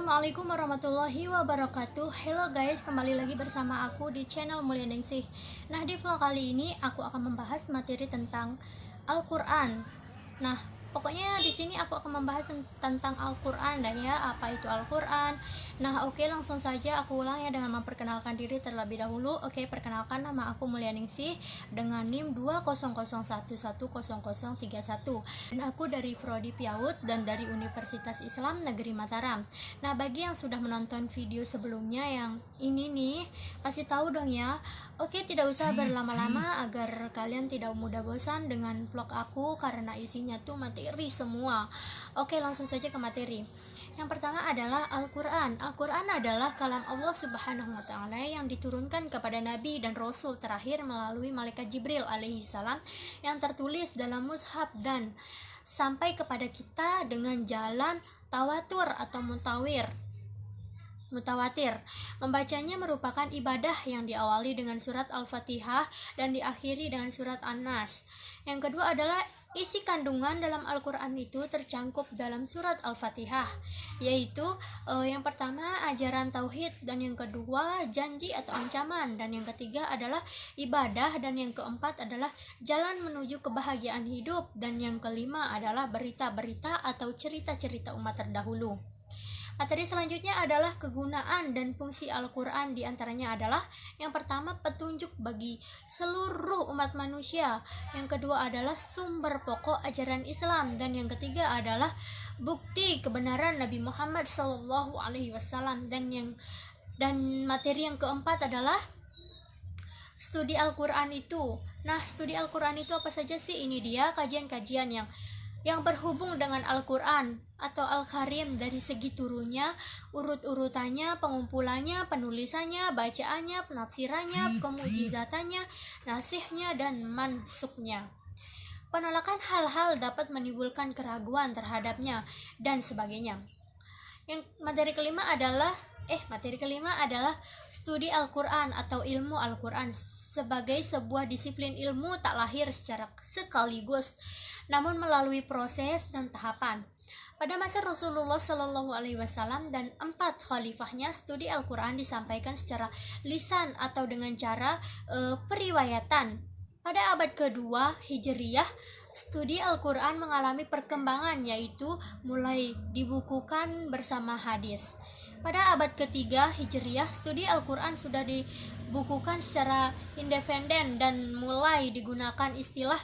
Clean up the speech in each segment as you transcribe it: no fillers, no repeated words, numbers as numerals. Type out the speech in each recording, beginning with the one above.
Assalamualaikum warahmatullahi wabarakatuh. Hello guys, kembali lagi bersama aku di channel Mulia Ningsih. Nah, di vlog kali ini aku akan membahas materi tentang Al-Quran. Nah, pokoknya di sini aku akan membahas tentang Al-Quran dah ya, apa itu Al-Quran. Nah, oke, langsung saja aku ulang ya dengan memperkenalkan diri terlebih dahulu. Oke, perkenalkan, nama aku Mulia Ningsih dengan NIM 200110031 dan aku dari Prodi PIAUD dan dari Universitas Islam Negeri Mataram. Nah, bagi yang sudah menonton video sebelumnya yang ini nih, pasti tahu dong ya. Oke, tidak usah berlama-lama agar kalian tidak mudah bosan dengan vlog aku karena isinya tuh materi semua. Oke, langsung saja ke materi. Yang pertama adalah Al-Quran. Al-Quran adalah kalam Allah Subhanahu wa Ta'ala yang diturunkan kepada Nabi dan Rasul terakhir melalui malaikat Jibril alaihissalam yang tertulis dalam mushaf dan sampai kepada kita dengan jalan tawatur atau mutawatir. Membacanya merupakan ibadah yang diawali dengan surat Al-Fatihah dan diakhiri dengan surat An-Nas. Yang kedua adalah isi kandungan dalam Al-Quran itu tercangkup dalam surat Al-Fatihah, yaitu yang pertama ajaran tauhid, dan yang kedua janji atau ancaman, dan yang ketiga adalah ibadah, dan yang keempat adalah jalan menuju kebahagiaan hidup, dan yang kelima adalah berita-berita atau cerita-cerita umat terdahulu. Materi selanjutnya adalah kegunaan dan fungsi Al-Quran. Di antaranya adalah yang pertama petunjuk bagi seluruh umat manusia, yang kedua adalah sumber pokok ajaran Islam, dan yang ketiga adalah bukti kebenaran Nabi Muhammad SAW, dan materi yang keempat adalah studi Al-Quran itu. Nah, studi Al-Quran itu apa saja sih? Ini dia kajian-kajian yang berhubung dengan Al-Quran atau Al-Karim dari segi turunnya, urut-urutannya, pengumpulannya, penulisannya, bacaannya, penafsirannya, kemujizatannya, nasihnya, dan mansuknya. Penolakan hal-hal dapat menimbulkan keraguan terhadapnya, dan sebagainya. Materi kelima adalah studi Al-Quran atau ilmu Al-Quran sebagai sebuah disiplin ilmu tak lahir secara sekaligus, namun melalui proses dan tahapan. Pada masa Rasulullah SAW dan 4 khalifahnya, studi Al-Quran disampaikan secara lisan atau dengan cara periwayatan. Pada abad kedua Hijriyah, studi Al-Quran mengalami perkembangan, yaitu mulai dibukukan bersama hadis. Pada abad ketiga Hijriyah, studi Al-Quran sudah dibukukan secara independen dan mulai digunakan istilah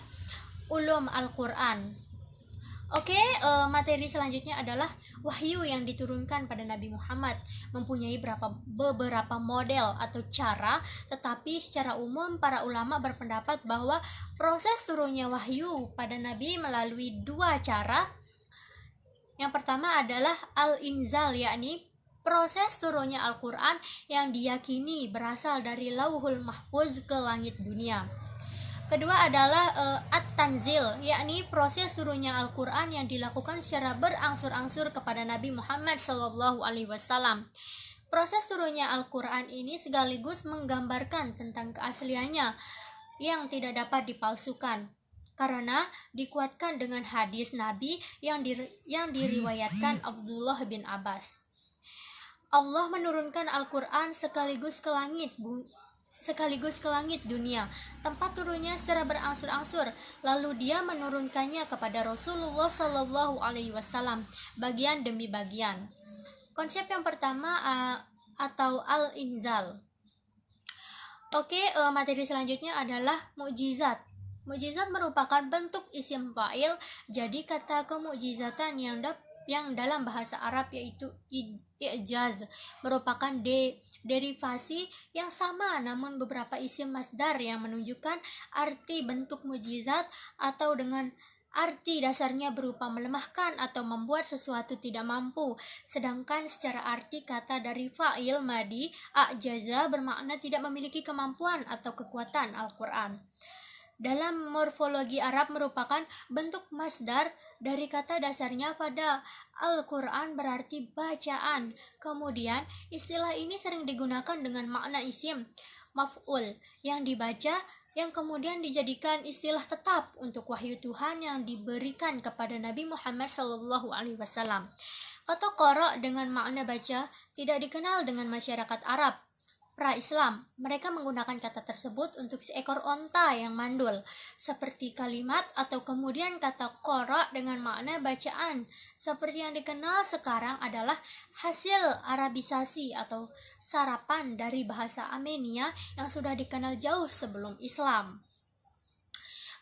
ulum Al-Quran. Oke, materi selanjutnya adalah wahyu yang diturunkan pada Nabi Muhammad. Mempunyai beberapa model atau cara, tetapi secara umum para ulama berpendapat bahwa proses turunnya wahyu pada Nabi melalui 2 cara. Yang pertama adalah al-inzal, yakni proses turunnya Al-Quran yang diyakini berasal dari Lauhul Mahfuz ke langit dunia. Kedua adalah at-tanzil, yakni proses turunnya Al-Quran yang dilakukan secara berangsur-angsur kepada Nabi Muhammad SAW. Proses turunnya Al-Quran ini sekaligus menggambarkan tentang keasliannya yang tidak dapat dipalsukan, karena dikuatkan dengan hadis Nabi yang diriwayatkan Abdullah bin Abbas. Allah menurunkan Al-Quran sekaligus ke langit dunia. Tempat turunnya secara berangsur-angsur, lalu dia menurunkannya kepada Rasulullah SAW bagian demi bagian. Konsep yang pertama atau al-inzal. Oke, materi selanjutnya adalah mukjizat. Mukjizat merupakan bentuk isim fa'il, jadi kata kemukjizatan yang dalam bahasa Arab yaitu i'jaz merupakan derivasi yang sama, namun beberapa isim masdar yang menunjukkan arti bentuk mukjizat atau dengan arti dasarnya berupa melemahkan atau membuat sesuatu tidak mampu, sedangkan secara arti kata dari fa'il madi a'jaza bermakna tidak memiliki kemampuan atau kekuatan. Al-Quran dalam morfologi Arab merupakan bentuk masdar dari kata dasarnya pada Al-Quran berarti bacaan. Kemudian istilah ini sering digunakan dengan makna isim maf'ul yang dibaca, yang kemudian dijadikan istilah tetap untuk wahyu Tuhan yang diberikan kepada Nabi Muhammad SAW. Kata qara dengan makna baca tidak dikenal dengan masyarakat Arab pra-Islam. Mereka menggunakan kata tersebut untuk seekor onta yang mandul, seperti kalimat atau kemudian kata qara dengan makna bacaan, seperti yang dikenal sekarang adalah hasil Arabisasi atau sarapan dari bahasa Armenia yang sudah dikenal jauh sebelum Islam.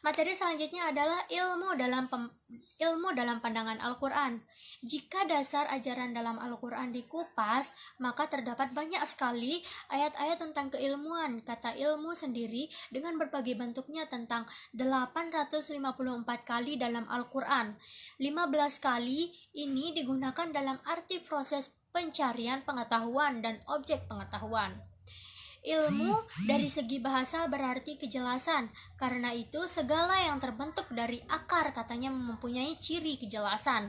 Materi selanjutnya adalah ilmu dalam pandangan Al-Quran. Jika dasar ajaran dalam Al-Quran dikupas, maka terdapat banyak sekali ayat-ayat tentang keilmuan. Kata ilmu sendiri dengan berbagai bentuknya tentang 854 kali dalam Al-Quran. 15 kali ini digunakan dalam arti proses pencarian pengetahuan dan objek pengetahuan. Ilmu dari segi bahasa berarti kejelasan. Karena itu, segala yang terbentuk dari akar katanya mempunyai ciri kejelasan.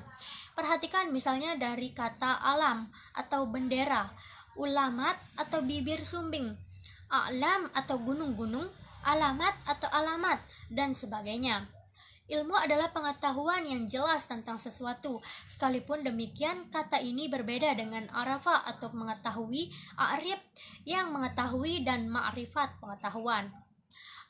Perhatikan misalnya dari kata alam atau bendera, ulamat atau bibir sumbing, alam atau gunung-gunung, alamat atau alamat, dan sebagainya. Ilmu adalah pengetahuan yang jelas tentang sesuatu. Sekalipun demikian, kata ini berbeda dengan arafa atau mengetahui, a'rif yang mengetahui, dan ma'rifat pengetahuan.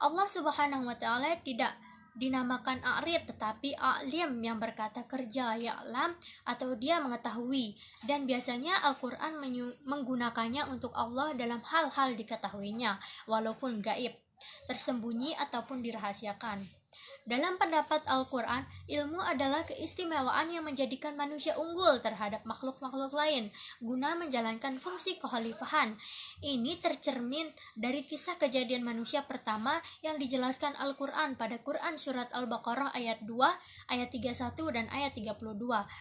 Allah Subhanahu wa taala tidak dinamakan a'rif tetapi a'lim yang berkata kerja, ya'lam atau dia mengetahui, dan biasanya Al-Quran menggunakannya untuk Allah dalam hal-hal diketahuinya walaupun gaib, tersembunyi ataupun dirahasiakan. Dalam pendapat Al-Quran, ilmu adalah keistimewaan yang menjadikan manusia unggul terhadap makhluk-makhluk lain guna menjalankan fungsi kekhalifahan. Ini tercermin dari kisah kejadian manusia pertama yang dijelaskan Al-Quran pada Quran Surat Al-Baqarah ayat 2, ayat 31 dan ayat 32.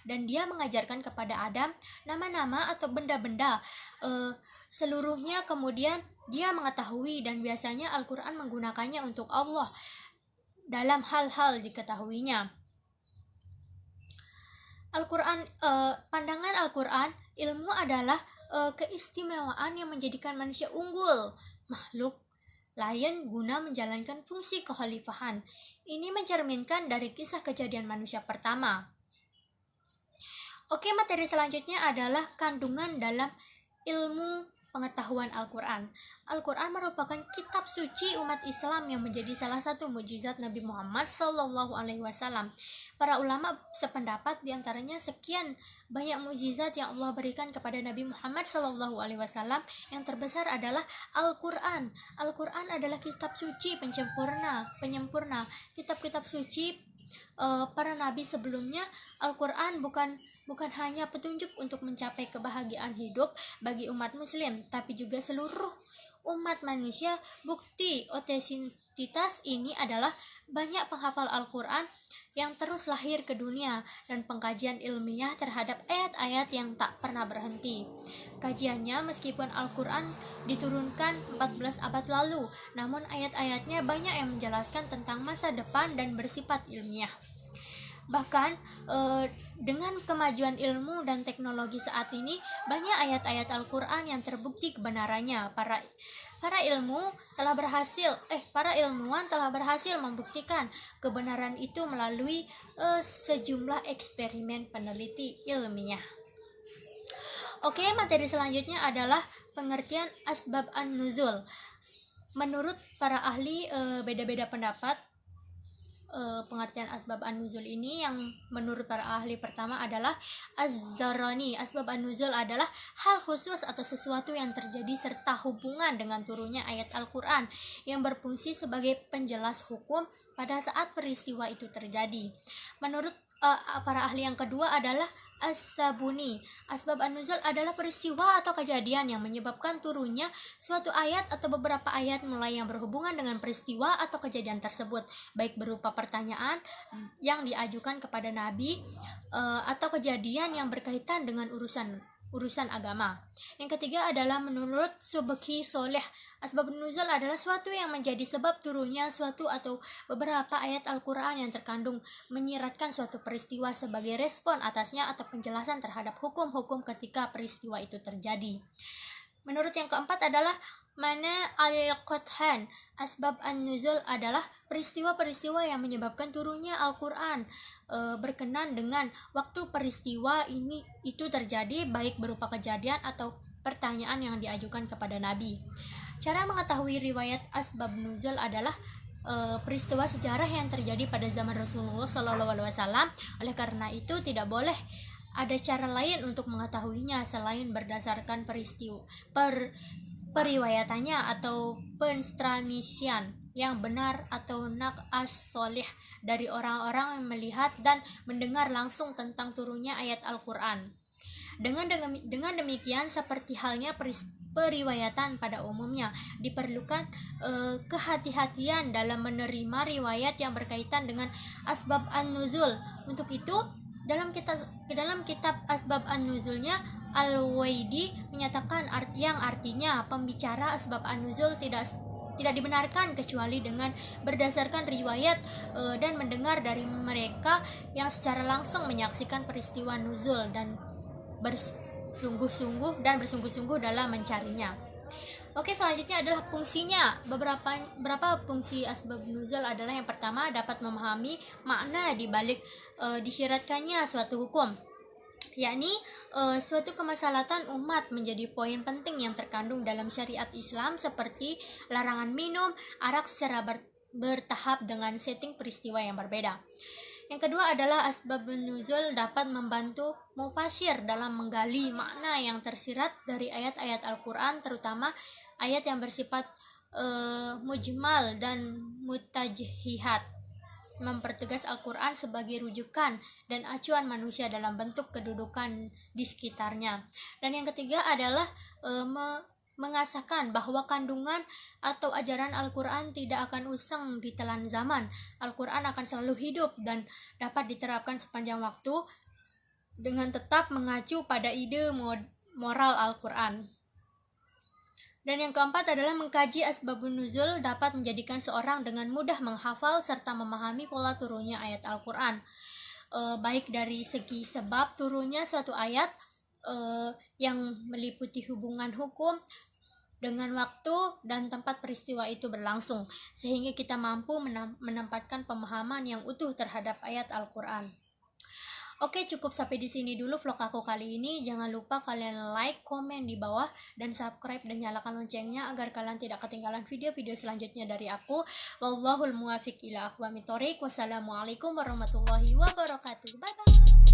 Dan dia mengajarkan kepada Adam nama-nama atau benda-benda seluruhnya, kemudian dia mengetahui, dan biasanya Al-Quran menggunakannya untuk Allah dalam hal-hal diketahuinya. Al-Quran, pandangan Al-Quran, ilmu adalah keistimewaan yang menjadikan manusia unggul makhluk lain guna menjalankan fungsi kekhalifahan. Ini mencerminkan dari kisah kejadian manusia pertama. Oke, materi selanjutnya adalah kandungan dalam ilmu pengetahuan Al-Quran. Al-Quran merupakan kitab suci umat Islam yang menjadi salah satu mukjizat Nabi Muhammad SAW. Para ulama sependapat diantaranya sekian banyak mukjizat yang Allah berikan kepada Nabi Muhammad SAW. Yang terbesar adalah Al-Quran. Al-Quran adalah kitab suci penyempurna. Kitab-kitab suci para nabi sebelumnya. Al-Quran bukan hanya petunjuk untuk mencapai kebahagiaan hidup bagi umat muslim, tapi juga seluruh umat manusia. Bukti otentisitas ini adalah banyak penghafal Al-Quran yang terus lahir ke dunia dan pengkajian ilmiah terhadap ayat-ayat yang tak pernah berhenti. Kajiannya, meskipun Al-Quran diturunkan 14 abad lalu, namun ayat-ayatnya banyak yang menjelaskan tentang masa depan dan bersifat ilmiah. Bahkan dengan kemajuan ilmu dan teknologi saat ini, banyak ayat-ayat Al-Quran yang terbukti kebenarannya. Para ilmuwan telah berhasil membuktikan kebenaran itu melalui sejumlah eksperimen peneliti ilmiah. Oke, materi selanjutnya adalah pengertian asbab an-nuzul. Menurut para ahli beda-beda pendapat pengertian asbab an-nuzul ini. Yang menurut para ahli pertama adalah Az-Zarani. Asbab an-nuzul adalah hal khusus atau sesuatu yang terjadi serta hubungan dengan turunnya ayat Al-Quran yang berfungsi sebagai penjelas hukum pada saat peristiwa itu terjadi. Menurut para ahli yang kedua adalah As-Sabuni. Asbab an-nuzul adalah peristiwa atau kejadian yang menyebabkan turunnya suatu ayat atau beberapa ayat mulai yang berhubungan dengan peristiwa atau kejadian tersebut, baik berupa pertanyaan yang diajukan kepada Nabi atau kejadian yang berkaitan dengan urusan agama. Yang ketiga adalah menurut Subki Soleh, asbab nuzul adalah suatu yang menjadi sebab turunnya suatu atau beberapa ayat Al-Quran yang terkandung menyiratkan suatu peristiwa sebagai respon atasnya atau penjelasan terhadap hukum-hukum ketika peristiwa itu terjadi. Menurut yang keempat adalah mana al-Qur'an. Asbab an-nuzul adalah peristiwa-peristiwa yang menyebabkan turunnya Al-Quran berkenan dengan waktu peristiwa itu terjadi, baik berupa kejadian atau pertanyaan yang diajukan kepada Nabi. Cara mengetahui riwayat asbab nuzul adalah peristiwa sejarah yang terjadi pada zaman Rasulullah SAW. Oleh karena itu tidak boleh ada cara lain untuk mengetahuinya selain berdasarkan periwayatannya atau penstramisian yang benar atau naqas solih dari orang-orang yang melihat dan mendengar langsung tentang turunnya ayat Al-Quran. Dengan demikian, seperti halnya periwayatan pada umumnya, diperlukan kehati-hatian dalam menerima riwayat yang berkaitan dengan asbab an-nuzul. Untuk itu, dalam kitab asbab an-nuzulnya, Al-Waidi menyatakan yang artinya pembicara asbab an-nuzul tidak dibenarkan kecuali dengan berdasarkan riwayat dan mendengar dari mereka yang secara langsung menyaksikan peristiwa nuzul dan bersungguh-sungguh dalam mencarinya. Oke, selanjutnya adalah fungsinya. Beberapa fungsi asbab nuzul adalah: yang pertama, dapat memahami makna di balik disyaratkannya suatu hukum, yakni suatu kemaslahatan umat menjadi poin penting yang terkandung dalam syariat Islam, seperti larangan minum arak secara bertahap dengan setting peristiwa yang berbeda. Yang kedua adalah asbab nuzul dapat membantu mufasir dalam menggali makna yang tersirat dari ayat-ayat Al-Quran, terutama ayat yang bersifat mujmal dan mutajhihat, mempertegas Al-Quran sebagai rujukan dan acuan manusia dalam bentuk kedudukan di sekitarnya. Dan yang ketiga adalah mengasahkan bahwa kandungan atau ajaran Al-Quran tidak akan usang ditelan zaman. Al-Quran akan selalu hidup dan dapat diterapkan sepanjang waktu dengan tetap mengacu pada ide moral Al-Quran. Dan yang keempat adalah mengkaji asbabun nuzul dapat menjadikan seorang dengan mudah menghafal serta memahami pola turunnya ayat Al-Quran, baik dari segi sebab turunnya suatu ayat yang meliputi hubungan hukum dengan waktu dan tempat peristiwa itu berlangsung, sehingga kita mampu menempatkan pemahaman yang utuh terhadap ayat Al-Quran. Oke, cukup sampai di sini dulu vlog aku kali ini. Jangan lupa kalian like, komen di bawah, dan subscribe dan nyalakan loncengnya agar kalian tidak ketinggalan video-video selanjutnya dari aku. Wallahul muwaffiq ila aqwamit thoriq. Wassalamualaikum warahmatullahi wabarakatuh. Bye bye.